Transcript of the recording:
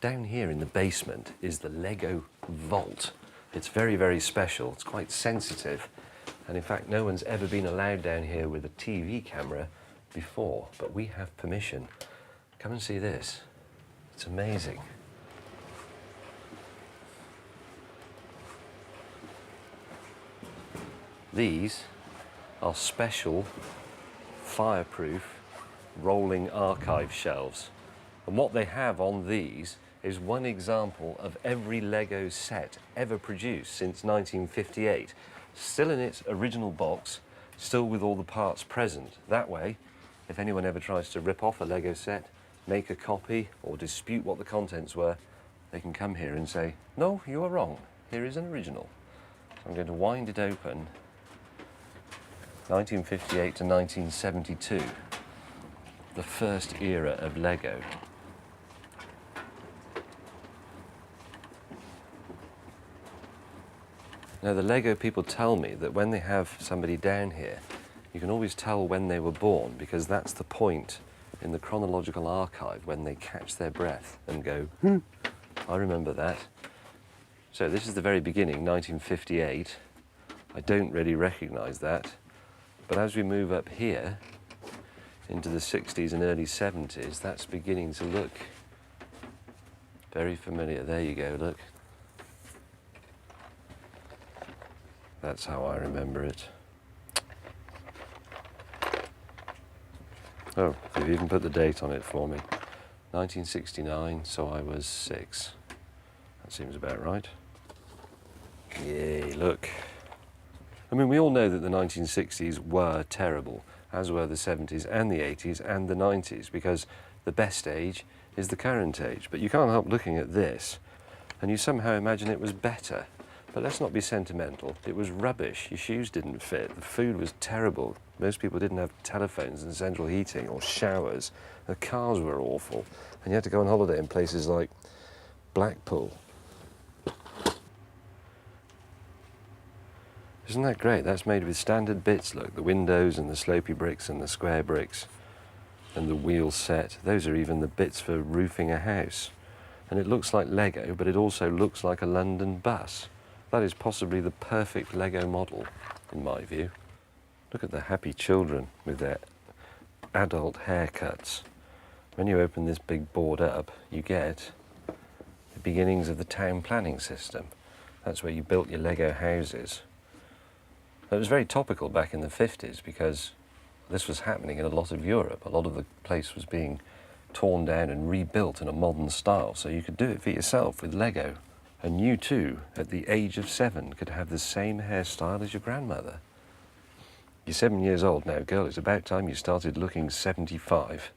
Down here in the basement is the Lego vault. It's very, very special. It's quite sensitive. And in fact, no one's ever been allowed down here with a TV camera before, but we have permission. Come and see this. It's amazing. These are special, fireproof, rolling archive shelves. And what they have on these is one example of every Lego set ever produced since 1958. Still in its original box, still with all the parts present. That way, if anyone ever tries to rip off a Lego set, make a copy, or dispute what the contents were, they can come here and say, no, you are wrong. Here is an original. So I'm going to wind it open. 1958 to 1972, the first era of Lego. Now, the Lego people tell me that when they have somebody down here, you can always tell when they were born, because that's the point in the chronological archive when they catch their breath and go, I remember that. So this is the very beginning, 1958. I don't really recognise that. But as we move up here into the 60s and early 70s, that's beginning to look very familiar. There you go, look. That's how I remember it. Oh, they've even put the date on it for me. 1969, so I was 6. That seems about right. Yay, look. I mean, we all know that the 1960s were terrible, as were the 70s and the 80s and the 90s, because the best age is the current age. But you can't help looking at this, and you somehow imagine it was better. But let's not be sentimental. It was rubbish. Your shoes didn't fit. The food was terrible. Most people didn't have telephones and central heating or showers. The cars were awful. And you had to go on holiday in places like Blackpool. Isn't that great? That's made with standard bits, look. The windows and the slopey bricks and the square bricks and the wheel set. Those are even the bits for roofing a house. And it looks like Lego, but it also looks like a London bus. That is possibly the perfect Lego model, in my view. Look at the happy children with their adult haircuts. When you open this big board up, you get the beginnings of the town planning system. That's where you built your Lego houses. It was very topical back in the 50s because this was happening in a lot of Europe. A lot of the place was being torn down and rebuilt in a modern style, so you could do it for yourself with Lego. And you too, at the age of 7, could have the same hairstyle as your grandmother. You're 7 years old now, girl. It's about time you started looking 75.